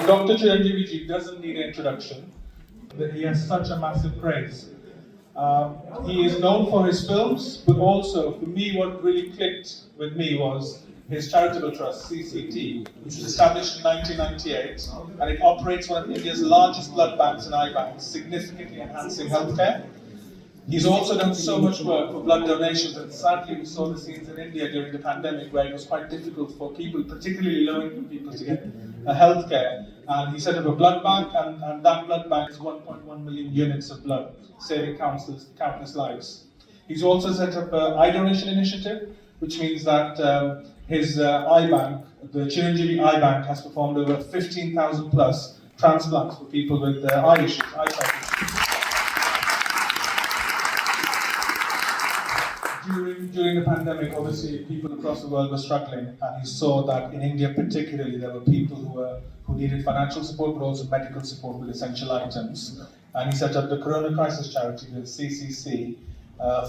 Dr. Chiranjeevi doesn't need an introduction. He has such a massive praise. He is known for his films, but also, for me, what really clicked with me was his charitable trust, CCT, which was established in 1998, and it operates one of India's largest blood banks and eye banks, significantly enhancing healthcare. He's also done so much work for blood donations, and sadly we saw the scenes in India during the pandemic where it was quite difficult for people, particularly low-income people, to get healthcare. And he set up a blood bank, and that blood bank is 1.1 million units of blood, saving countless lives. He's also set up an eye donation initiative, which means that his eye bank, the Chiranjeevi Eye Bank, has performed over 15,000 plus transplants for people with eye issues, eyesight issues. During the pandemic, obviously, people across the world were struggling, and he saw that in India particularly, there were people who needed financial support, but also medical support with essential items. And he set up the Corona Crisis Charity with CCC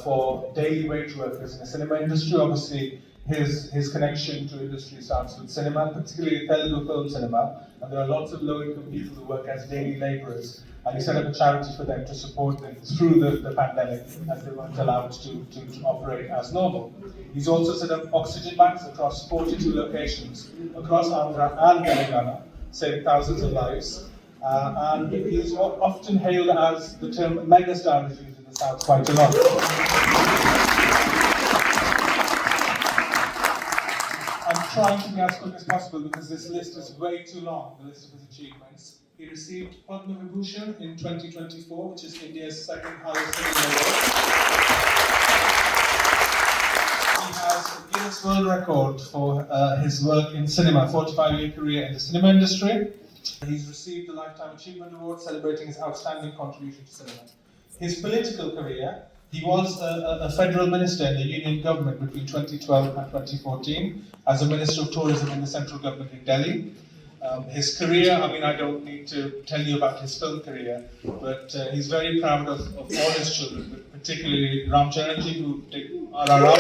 for daily wage workers in the cinema industry. Obviously, his connection to industry starts with cinema, particularly Telugu film cinema, and there are lots of low-income people who work as daily labourers. And he set up a charity for them to support them through the pandemic, as they weren't allowed to operate as normal. He's also set up oxygen banks across 42 locations across Andhra and Telangana, saving thousands of lives. And he's often hailed as the term Megastar is used in the South quite a lot. I'm trying to be as quick as possible because this list is way too long, the list of his achievements. He received Padma Vibhushan in 2024, which is India's second highest cinema award. He has a Guinness World Record for his work in cinema, 45-year career in the cinema industry. He's received the Lifetime Achievement Award, celebrating his outstanding contribution to cinema. His political career: he was a federal minister in the union government between 2012 and 2014 as a Minister of Tourism in the central government in Delhi. His career, I don't need to tell you about his film career, but he's very proud of all his children, but particularly Ram Charanji, who are our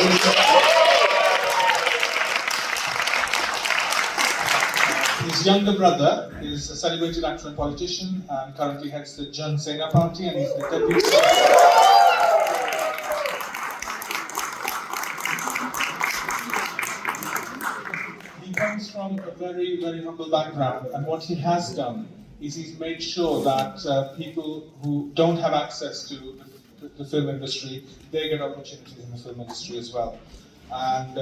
His younger brother is a celebrated actor and politician and currently heads the Jan Sena party, and he's the deputy. He comes from a very, very humble background, and what he has done is he's made sure that people who don't have access to the film industry, they get opportunities in the film industry as well. And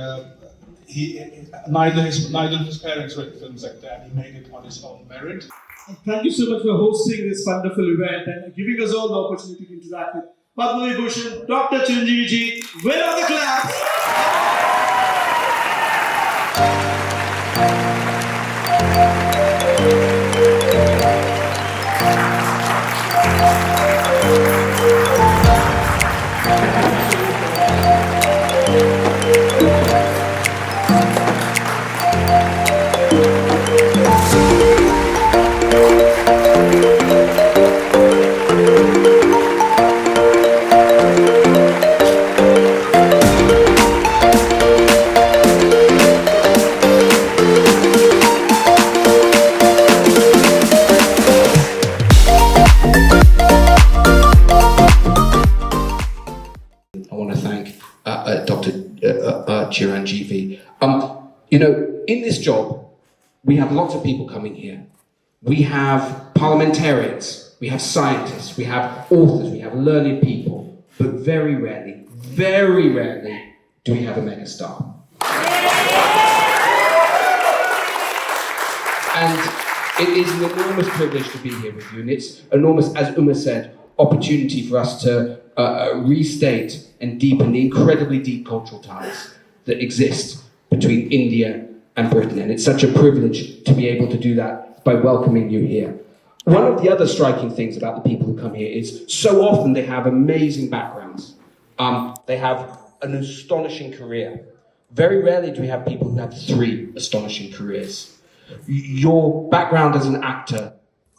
neither of his parents were in the film sector, and he made it on his own merit. Thank you so much for hosting this wonderful event and giving us all the opportunity to interact with Padma Vibhushan, Dr. Chiranjeevi ji. Where are the claps? Dr. Chiranjeevi. In this job, we have lots of people coming here. We have parliamentarians, we have scientists, we have authors, we have learned people, but very rarely do we have a megastar. And it is an enormous privilege to be here with you, and it's enormous, as Uma said, opportunity for us to restate and deepen the incredibly deep cultural ties that exist between India and Britain. And it's such a privilege to be able to do that by welcoming you here. One of the other striking things about the people who come here is so often they have amazing backgrounds. They have an astonishing career. Very rarely do we have people who have 3 astonishing careers. Your background as an actor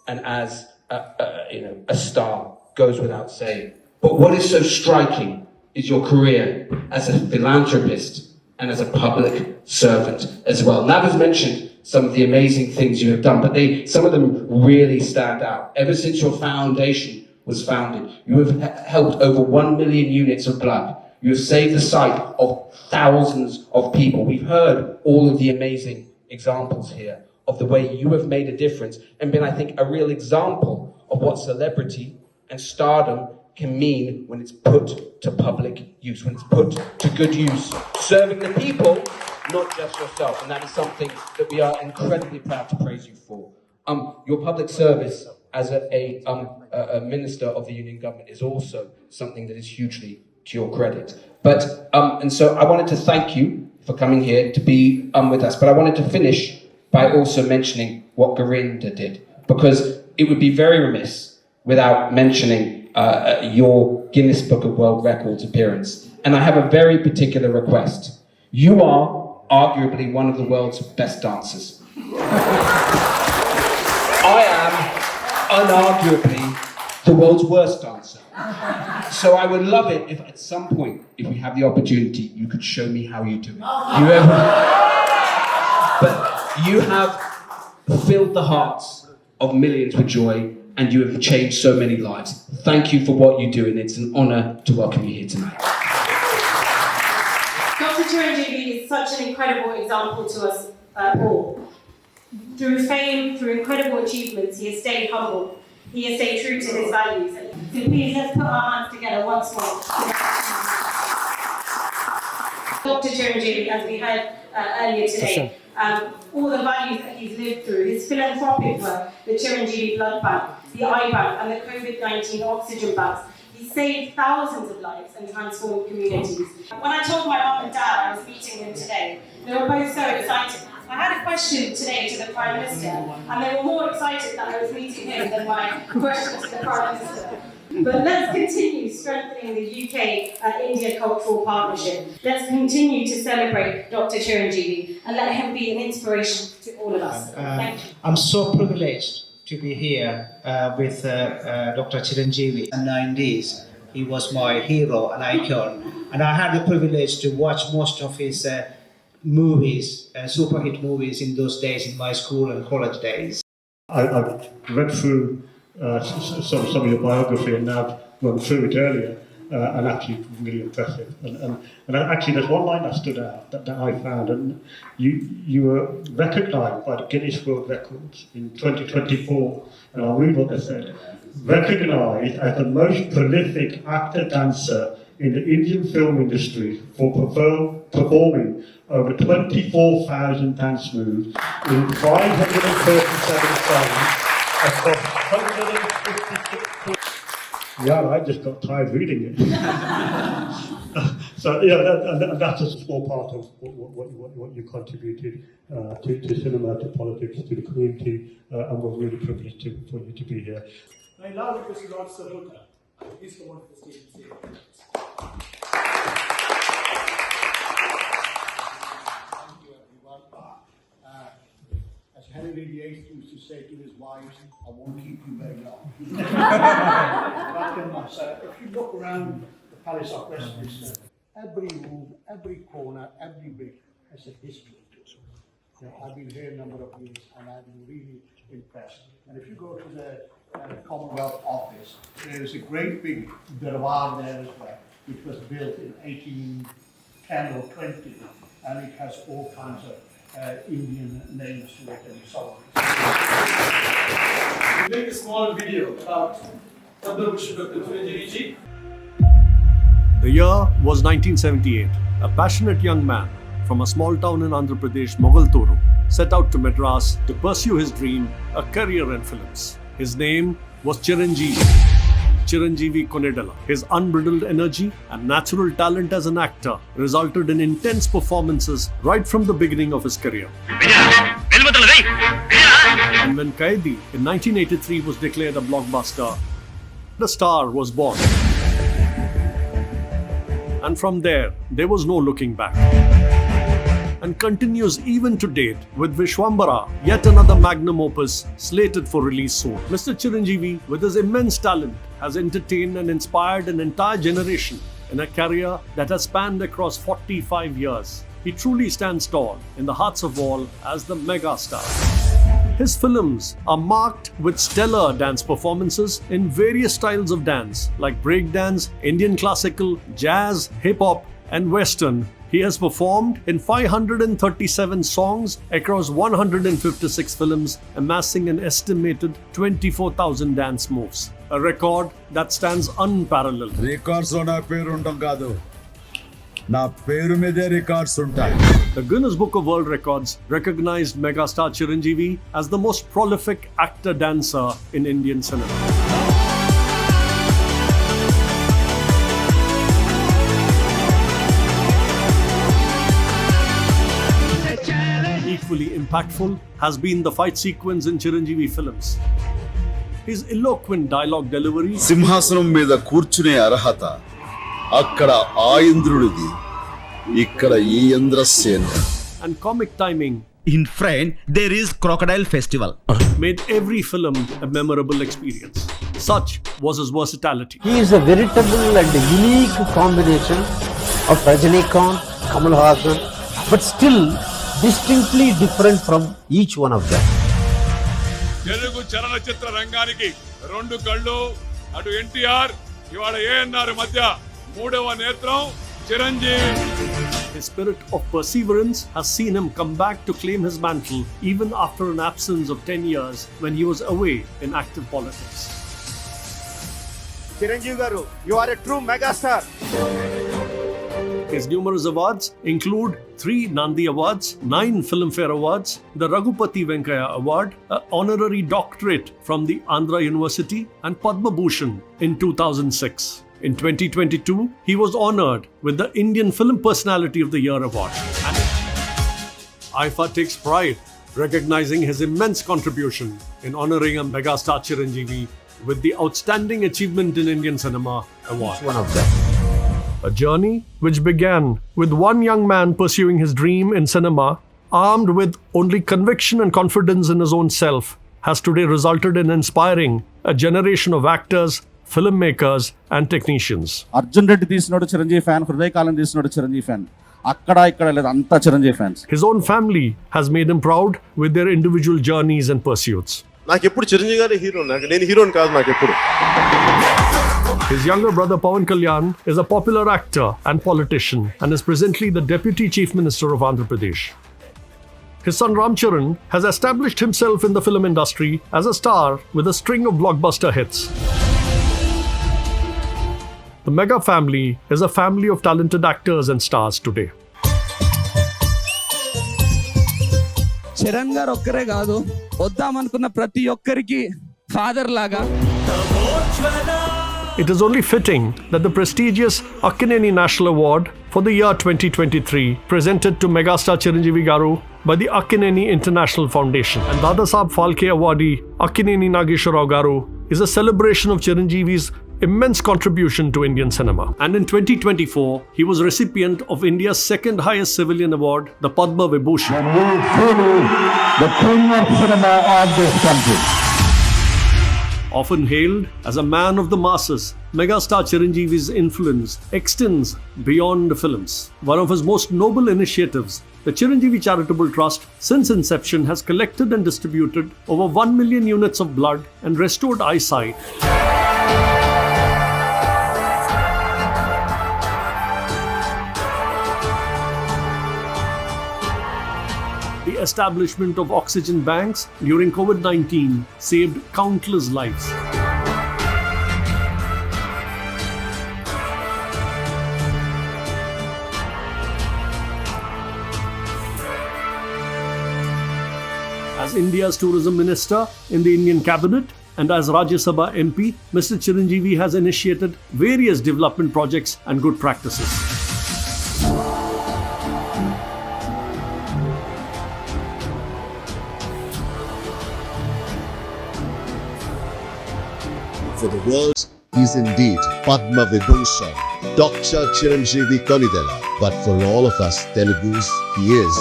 and as a star goes without saying. But what is so striking is your career as a philanthropist and as a public servant as well. Now, as mentioned, some of the amazing things you have done, but some of them really stand out. Ever since your foundation was founded, you have helped over 1 million units of blood. You have saved the sight of thousands of people. We've heard all of the amazing examples here of the way you have made a difference and been, I think, a real example of what celebrity and stardom can mean when it's put to public use, when it's put to good use, serving the people, not just yourself. And that is something that we are incredibly proud to praise you for. Your public service as a minister of the union government is also something that is hugely to your credit. But and so I wanted to thank you for coming here to be with us. But I wanted to finish by also mentioning what Garinda did, because it would be very remiss without mentioning your Guinness Book of World Records appearance. And I have a very particular request. You are arguably one of the world's best dancers. I am unarguably the world's worst dancer. So I would love it if at some point, if we have the opportunity, you could show me how you do it. But you have filled the hearts of millions with joy, and you have changed so many lives. Thank you for what you do, and it's an honour to welcome you here tonight. Dr. Chiranjeevi is such an incredible example to us all. Through fame, through incredible achievements, he has stayed humble. He has stayed true to his values. So please, let's put our hands together once more. Dr. Chiranjeevi, as we heard earlier today, all the values that he's lived through, his philanthropic work, the Chiranjeevi Blood Bank, the eye bank, and the COVID-19 oxygen banks, he saved thousands of lives and transformed communities. When I told my mum and dad I was meeting him today, they were both so excited. I had a question today to the Prime Minister, and they were more excited that I was meeting him than my question to the Prime Minister. But let's continue strengthening the UK-India cultural partnership. Let's continue to celebrate Dr. Chiranjeevi and let him be an inspiration to all of us. Thank you. I'm so privileged to be here with Dr. Chiranjeevi. In the 90s, he was my hero and icon. And I had the privilege to watch most of his movies, super hit movies in those days in my school and college days. I've read through some of your biography and now went through it earlier, and actually really impressive. And actually there's one line that stood out that I found, and you were recognised by the Guinness World Records in 2024, and I'll read what they said. Recognised as the most prolific actor-dancer in the Indian film industry for performing over 24,000 dance moves in 537 songs across 156. Yeah, I just got tired reading it. So yeah, and that's just a small part of what you contributed to cinema, to politics, to the community, and we're really privileged for you to be here. I now request Lord Sabuta. Please come on to the stage and say As Henry VIII used to say to his wives, I won't keep you very long. If you look around the Palace of Westminster, every room, every corner, every bit has a history to it. You know, I've been here a number of years and I've been really impressed. And if you go to the Commonwealth Office, there is a great big darbar there as well, which was built in 1810 or 20, and it has all kinds of Indian names to it and so on. we'll make a small video about Dr. Chiranjeevi. The year was 1978. A passionate young man from a small town in Andhra Pradesh, Mogalturu, set out to Madras to pursue his dream, a career in films. His name was Chiranjeevi Honoured. His unbridled energy and natural talent as an actor resulted in intense performances right from the beginning of his career. And when Kaidi in 1983 was declared a blockbuster, the star was born. And from there was no looking back. And continues even to date with Vishwambara, yet another magnum opus slated for release soon. Mr. Chiranjeevi, with his immense talent, has entertained and inspired an entire generation in a career that has spanned across 45 years. he truly stands tall in the hearts of all as the megastar. His films are marked with stellar dance performances in various styles of dance like breakdance, Indian classical, jazz, hip-hop and western. He has performed in 537 songs across 156 films, amassing an estimated 24,000 dance moves, a record that stands unparalleled. Records లో నా పేరు ఉండడం కాదు, నా పేరు మీదే records ఉంటాయి. The Guinness Book of World Records recognized Megastar Chiranjeevi as the most prolific actor-dancer in Indian cinema. Equally impactful has been the fight sequence in Chiranjeevi films. His eloquent dialogue delivery, సింహాసనం మీద కూర్చునే అర్హత అక్కడ ఆ ఇంద్రుడిది, ఇక్కడ ఈ Indrasena. and comic timing In front, there is Crocodile Festival. made every film a memorable experience. Such was his versatility. He is a veritable and unique combination of Rajinikanth, Kamal Haasan, but still distinctly different from each one of them. Telugu చలనచిత్ర రంగానికి రెండు కళ్ళు, అటు ఎన్టీఆర్, ఇవాళ ఏఎన్ఆర్ మధ్య మూడవ నేత్రం Chiranjeevi. His spirit of perseverance has seen him come back to claim his mantle even after an absence of 10 years when he was away in active politics. Chiranjeevi garu, you are a true megastar. His numerous awards include 3 Nandi Awards, 9 Filmfare Awards, the Raghupati Venkaya Award, an honorary doctorate from the Andhra University, and Padma Bhushan in 2006. In 2022, he was honored with the Indian Film Personality of the Year Award. And IFA takes pride recognizing his immense contribution in honoring a megastar Chiranjeevi with the Outstanding Achievement in Indian Cinema Award. One of them. A journey which began with one young man pursuing his dream in cinema, armed with only conviction and confidence in his own self, has today resulted in inspiring a generation of actors, filmmakers, and technicians. Arjun Reddy తీసినోడు Chiranjeevi fan, హృదయకాలం తీసినోడు Chiranjeevi fan, అక్కడ ఇక్కడ లేదు, అంతా Chiranjeevi fans. His own family has made him proud with their individual journeys and pursuits. నాకు ఎప్పుడు చిరంజీవి గారి హీరో, నేను హీరోని కాదు నాకు ఎప్పుడు. His younger brother Pawan Kalyan is a popular actor and politician and is presently the Deputy Chief Minister of Andhra Pradesh. His son Ram Charan has established himself in the film industry as a star with a string of blockbuster hits. The Mega family is a family of talented actors and stars today. Charan గారు ఒక్కరే కాదు, వద్దామనుకున్న ప్రతి ఒక్కరికి father లాగా. It is only fitting that the prestigious Akkineni National Award for the year 2023 presented to Megastar Chiranjeevi Garu by the Akkineni International Foundation and Dadasaheb Phalke awardee Akkineni Nageshwarrao Garu is a celebration of Chiranjeevi's immense contribution to Indian cinema. And in 2024, he was recipient of India's second highest civilian award, the Padma Vibhushan. The king of cinema of this country. Often hailed as a man of the masses, megastar Chiranjeevi's influence extends beyond the films. One of his most noble initiatives, the Chiranjeevi Charitable Trust, since inception has collected and distributed over 1 million units of blood and restored eyesight. The establishment of oxygen banks during COVID-19 saved countless lives. As India's tourism minister in the Indian cabinet and as Rajya Sabha MP, Mr. Chiranjeevi has initiated various development projects and good practices. For the world, he is indeed Padma Vibhushan, Dr. Chiranjeevi Honoured. But for all of us Telugus, he is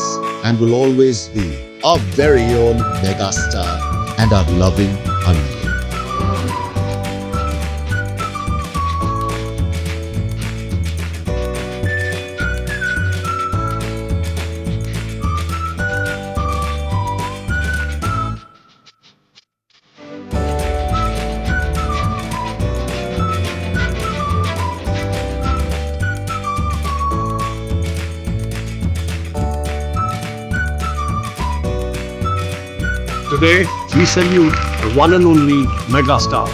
and will always be our very own megastar and our loving onion. Today, we salute the one and only Megastar.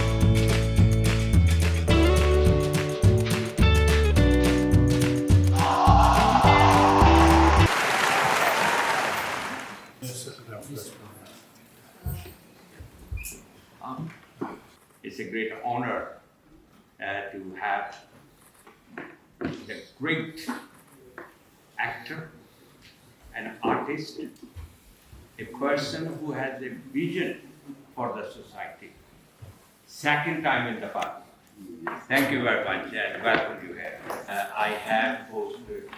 It's a great honor to have the great actor, an artist, a person who has a vision for the society. Second time in the park. Thank you very much and welcome you here. I have hosted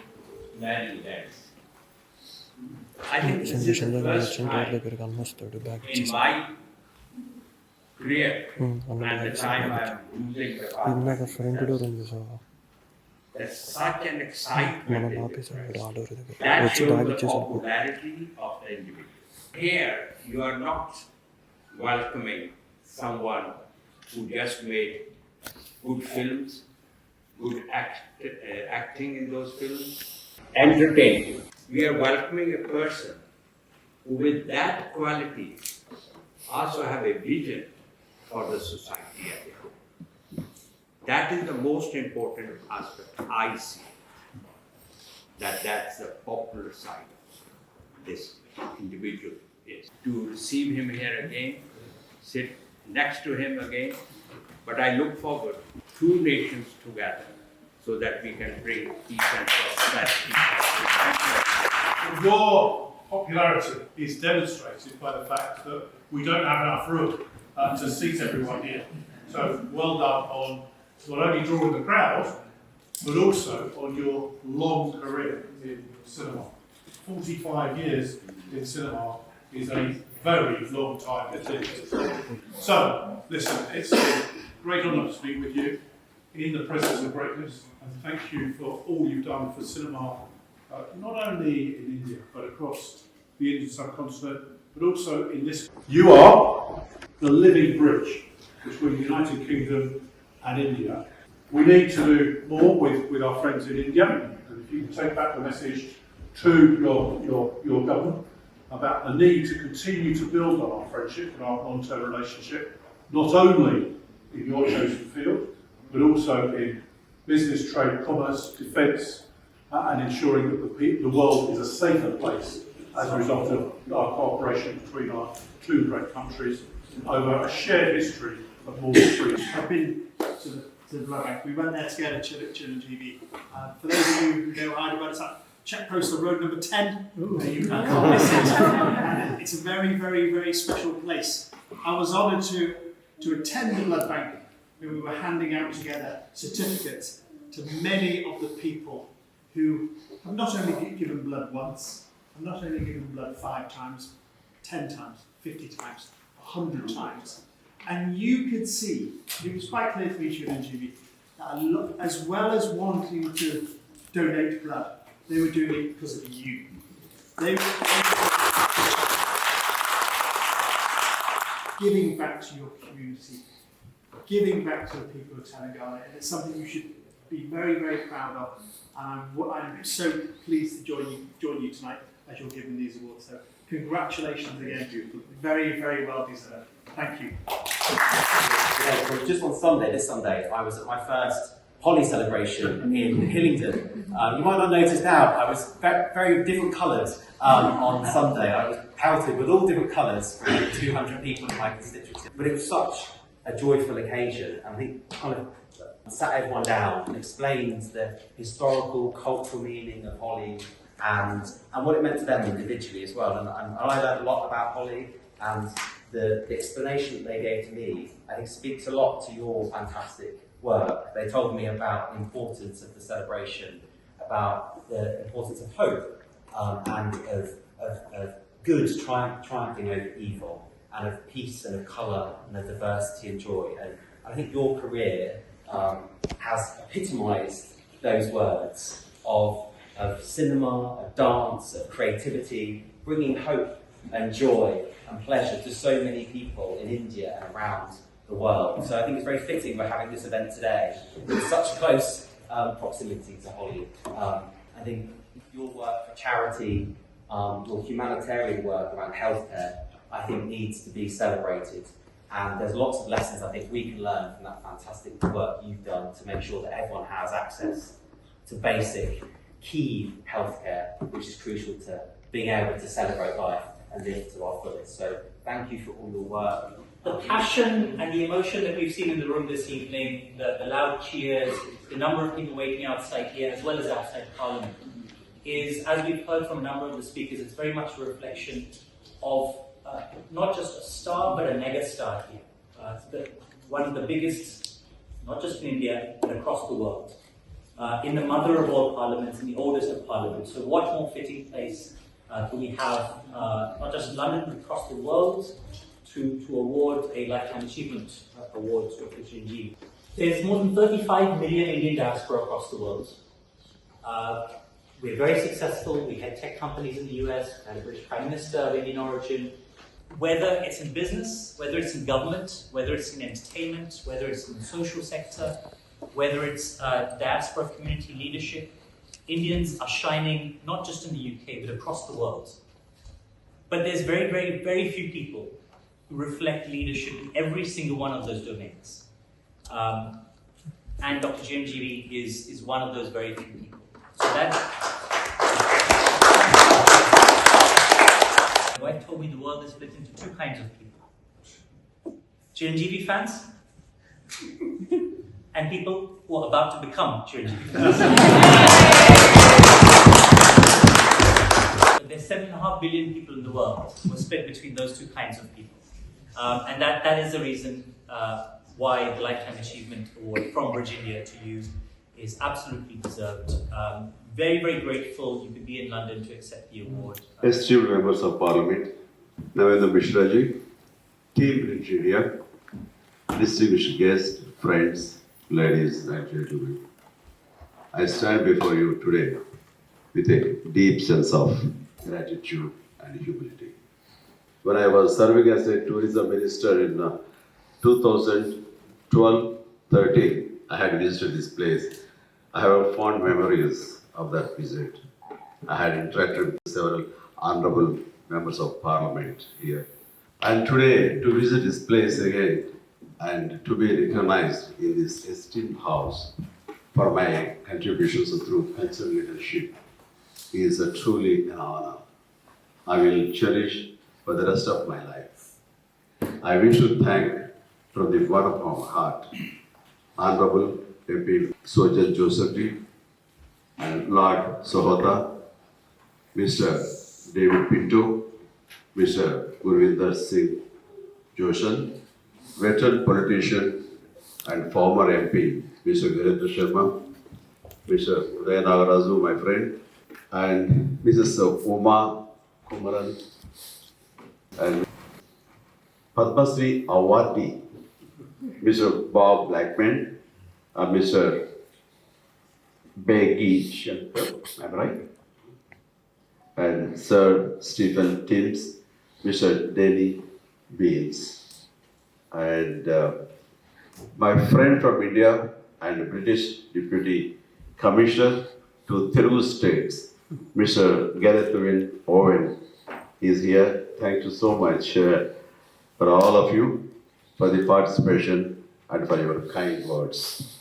many events. I think this is the first time in my career and the time I'm using the park. There's such an excitement in this place. That shows the popularity of the individual. Here, you are not welcoming someone who just made good films, good acting in those films, entertaining. We are welcoming a person who with that quality also have a vision for the society as a whole. That is the most important aspect I see. That's the popular side of this individual is. To receive him here again, sit next to him again, but I look forward to two nations together so that we can bring peace and prosperity. Your popularity is demonstrated by the fact that we don't have enough room to seat everyone here. So well done on not only drawing the crowd, but also on your long career in cinema. 45 years in cinema is a very long time indeed. So, listen, it's a great honour to speak with you in the presence of greatness, and thank you for all you've done for cinema, not only in India, but across the Indian subcontinent, but also in this. You are the living bridge between the United Kingdom and India. We need to do more with our friends in India, and if you can take back the message to your government about the need to continue to build on our friendship and our long-term relationship, not only in your chosen field, but also in business, trade, commerce, defence, and ensuring that the world is a safer place as a result of our cooperation between our two great countries over a shared history of more than 3 years. I've been to the blood bank. We went there together, Chiranjeevi. For those of you who know Hyderabad, it's at Czech Postal Road number 10. You can't miss it. It's a very, very, very special place. I was honoured to attend the blood bank where we were handing out together certificates to many of the people who have not only given blood once, have not only given blood 5 times, 10 times, 50 times, 100 times. And you could see, it was quite clear to me, Chiranjeevi, that as well as wanting to donate blood, they were doing it because of you. They were giving back to your community, giving back to the people of Telangana, and it's something you should be very, very proud of. And I'm so pleased to join you tonight as you're given these awards. So congratulations again. Very, very well deserved. Thank you. Well, just on Sunday, this Sunday, I was at my first Holi celebration in Hillingdon. You might not notice now, I was very different colours on Sunday. I was pelted with all different colours from 200 people in my constituency. But it was such a joyful occasion, and I think kind of sat everyone down and explained the historical, cultural meaning of Holi and what it meant to them individually as well. And I learned a lot about Holi, and the explanation that they gave to me, I think, speaks a lot to your fantastic work. They told me about the importance of the celebration, about the importance of hope and of good triumphing over evil, and of peace and of colour and of diversity and joy. And I think your career has epitomised those words of cinema, of dance, of creativity, bringing hope and joy and pleasure to so many people in India and around the world. So I think it's very fitting we're having this event today with such close proximity to Holi. I think your work for charity, your humanitarian work around healthcare I think needs to be celebrated. And there's lots of lessons I think we can learn from that fantastic work you've done to make sure that everyone has access to basic, key healthcare, which is crucial to being able to celebrate life and live to our fullest. So thank you for all your work. The passion and the emotion that we've seen in the room this evening, the loud cheers, the number of people waiting outside here as well as outside Parliament, is, as we've heard from a number of the speakers, it's very much a reflection of not just a star, but a megastar here. One of the biggest, not just in India, but across the world. In the mother of all parliaments, in the oldest of parliaments. So what more fitting place can we have, not just in London, but across the world, to award a Lifetime Achievement Award to Dr. Chiranjeevi. There's more than 35 million Indian diaspora across the world. We're very successful. We had tech companies in the US, we had a British Prime Minister of Indian origin. Whether it's in business, whether it's in government, whether it's in entertainment, whether it's in the social sector, whether it's diaspora community leadership, Indians are shining not just in the UK, but across the world. But there's very, very, very few people who reflect leadership in every single one of those domains. And Dr. Chiranjeevi is one of those very few people. So that's... My wife told me the world is split into two kinds of people. Chiranjeevi fans and people who are about to become Chiranjeevi fans. There's 7.5 billion people in the world who are split between those two kinds of people. And that is the reason why the Lifetime Achievement Award from Virginia to you is absolutely deserved. Very, very grateful you could be in London to accept the award. Esteemed members of Parliament, Navendra Mishraji, Team Virginia, distinguished guests, friends, ladies and gentlemen. I stand before you today with a deep sense of gratitude and humility. When I was serving as a tourism minister in 2012-13, I had visited this place. I have fond memories of that visit. I had interacted with several honorable members of Parliament here. And today, to visit this place again and to be recognized in this esteemed house for my contributions through cultural leadership is truly an honor. I will cherish for the rest of my life. I wish to thank from the bottom of my heart Honorable MP Sojan Joseph and Lord Sohota, Mr. David Pinto, Mr. Gurvinder Singh Joshan, veteran politician and former MP, Mr. Virendra Sharma, Mr. Uday Nagarazu, my friend, and Mrs. Uma Kumaran, and Padma Shri awardee, Mr. Bob Blackman, Mr. Beggy Shankar, am I right? And Sir Stephen Timms, Mr. Denny Beans, and my friend from India and British Deputy Commissioner to Telugu States, Mr. Gareth Owen is here. Thank you so much for all of you for the participation and for your kind words.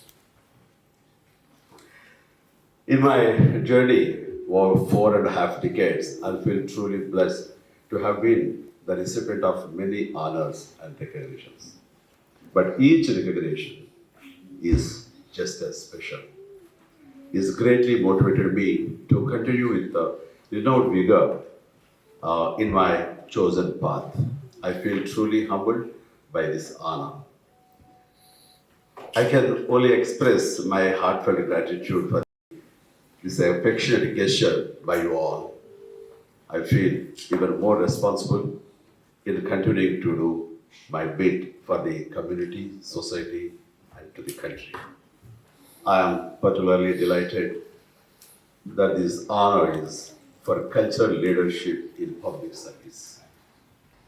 In my journey over 4.5 decades, I feel truly blessed to have been the recipient of many honors and recognitions. But each recognition is just as special. It's greatly motivated me to continue with the renewed vigor in my chosen path. I feel truly humbled by this honor. I can only express my heartfelt gratitude for this affectionate gesture by you all. I feel even more responsible in continuing to do my bit for the community, society, and to the country. I am particularly delighted that this honor is for cultural leadership in public service.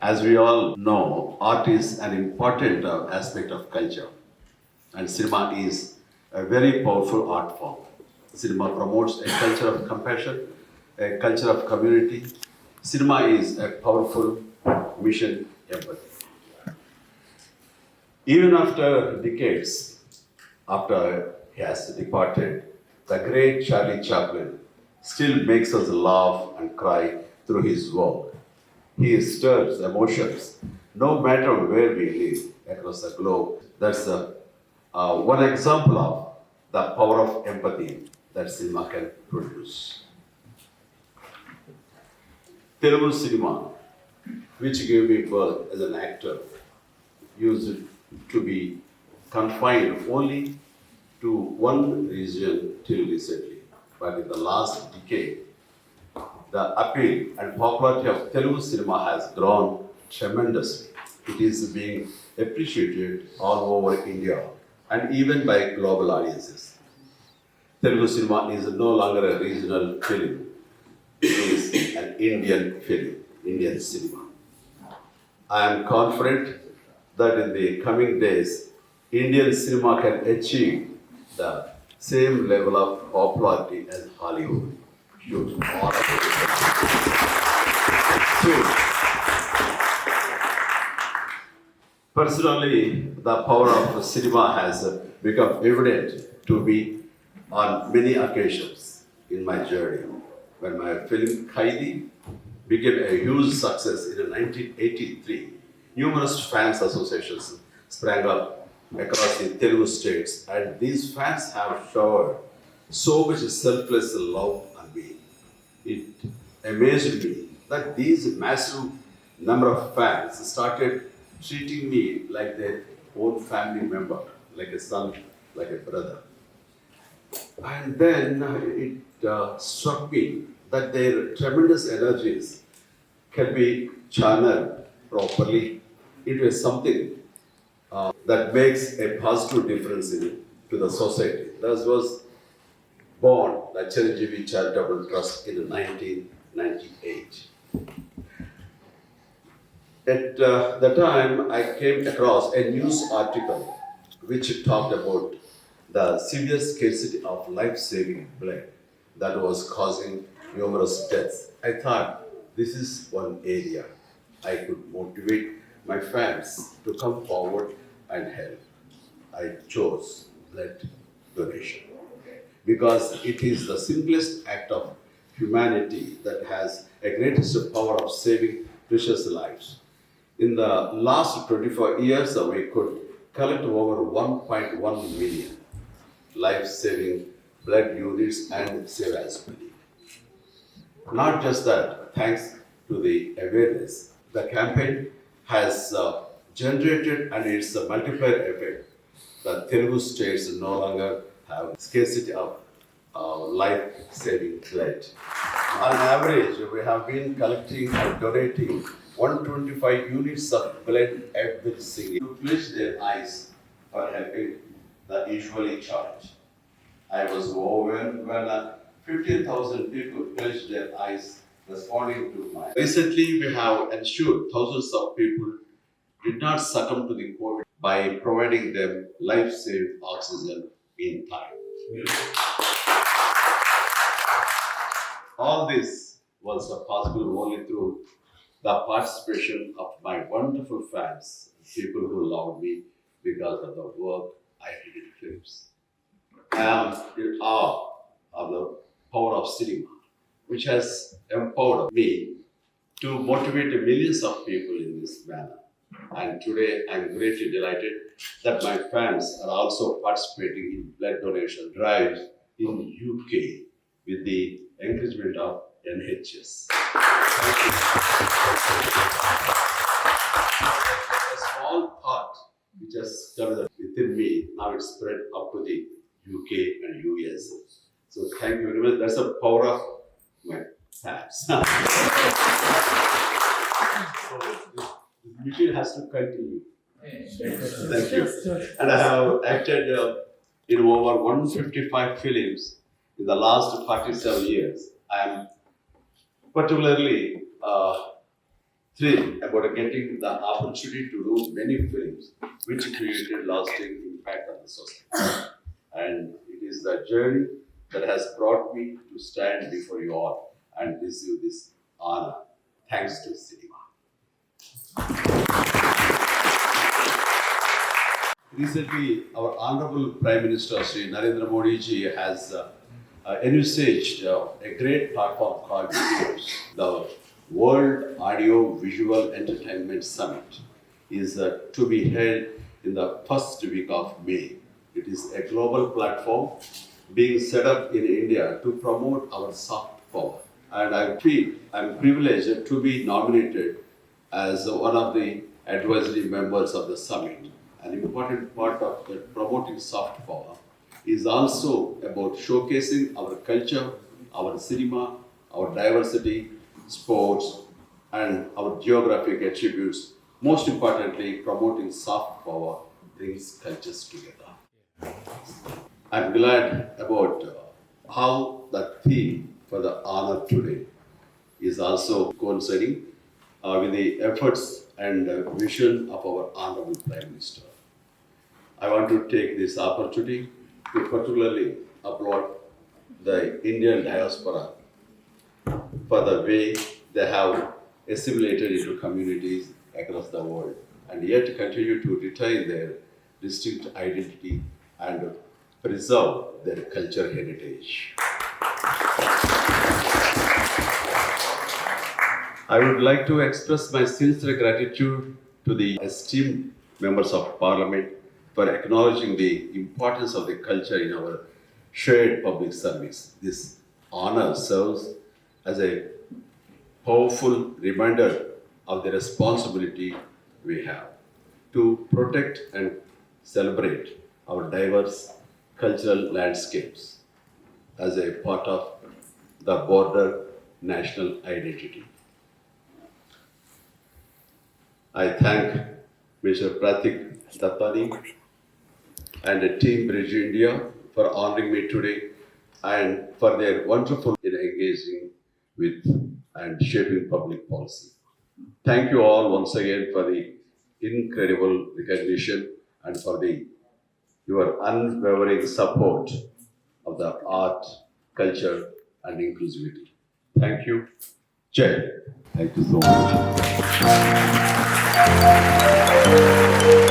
As we all know, art is an important aspect of culture, and cinema is a very powerful art form. Cinema promotes a culture of compassion, a culture of community. Cinema is a powerful Mission Empathy. Even after decades after he has departed, the great Charlie Chaplin still makes us laugh and cry through his work. He stirs emotions no matter where we live across the globe. That's one example of the power of empathy that cinema can produce. Telugu cinema, which gave me birth as an actor, used to be confined only to one region till recently. But in the last decade, the appeal and popularity of Telugu cinema has grown tremendously. It is being appreciated all over India and even by global audiences. Telugu cinema is no longer a regional film. It is an Indian film, Indian cinema. I am confident that in the coming days, Indian cinema can achieve the same level of popularity as Hollywood. Should all of it. Soon. Personally, the power of cinema has become evident to me on many occasions in my journey. When my film Kaidi became a huge success in 1983, numerous fans associations sprang up across the Telugu states, and these fans have showered so much selfless love on me. It amazed me that these massive number of fans started treating me like their own family member, like a son, like a brother. And then it struck me that their tremendous energies can be channeled properly into something that makes a positive difference to the society. Thus was born the Chiranjeevi Charitable Trust in 1998. At the time, I came across a news article which talked about the severe scarcity of life-saving blood that was causing numerous deaths. I thought this is one area I could motivate my fans to come forward and help. I chose blood donation because it is the simplest act of humanity that has a greatest power of saving precious lives. In the last 24 years, we could collect over 1.1 million life-saving blood units and save as many. Not just that, thanks to the awareness, the campaign has generated and its multiplier effect. The Telugu states no longer have scarcity of life-saving blood. On average, we have been collecting and donating 125 units of blood every single. To close their eyes for helping the usually charge. I was overwhelmed when 15,000 people closed their eyes responding to my. Recently, we have ensured thousands of people did not succumb to the COVID by providing them life-saving oxygen in time. All this was possible only through the participation of my wonderful fans, people who loved me because of the work I did in films. I am in awe of the power of cinema, which has empowered me to motivate millions of people in this manner. And today I am greatly delighted that my fans are also participating in blood donation drives in UK with the encouragement of NHS. Thank you. A small part which has started within me, now it's spread up to the UK and US. So thank you very much. That's the power of my fans. So this mission has to continue. Thank you. And I have acted in over 155 films in the last 47 years. I am particularly thrilled about getting the opportunity to do many films which created lasting impact on the society. And it is the journey that has brought me to stand before you all and receive this honor. Thanks to cinema. Recently, our Honorable Prime Minister Sri Narendra Modi ji has envisaged a great platform called the World Audio Visual Entertainment Summit is to be held in the first week of May. It is a global platform being set up in India to promote our soft power. And I feel I'm privileged to be nominated as one of the advisory members of the summit. An important part of the promoting soft power is also about showcasing our culture, our cinema, our diversity, sports, and our geographic attributes. Most importantly, promoting soft power brings cultures together. I'm glad about how that theme for the honor today is also coinciding with the efforts and vision of our Honorable Prime Minister. I want to take this opportunity to particularly applaud the Indian diaspora for the way they have assimilated into communities across the world and yet continue to retain their distinct identity and preserve their cultural heritage. I would like to express my sincere gratitude to the esteemed members of Parliament for acknowledging the importance of the culture in our shared public service. This honor serves as a powerful reminder of the responsibility we have to protect and celebrate our diverse cultural landscapes as a part of the broader national identity. I thank Mr. Pratik Dattani and the team Bridge India for honoring me today and for their wonderful in engaging with and shaping public policy. Thank you all once again for the incredible recognition and for your unwavering support of the art, culture, and inclusivity. Thank you. Jai. Thank you so much.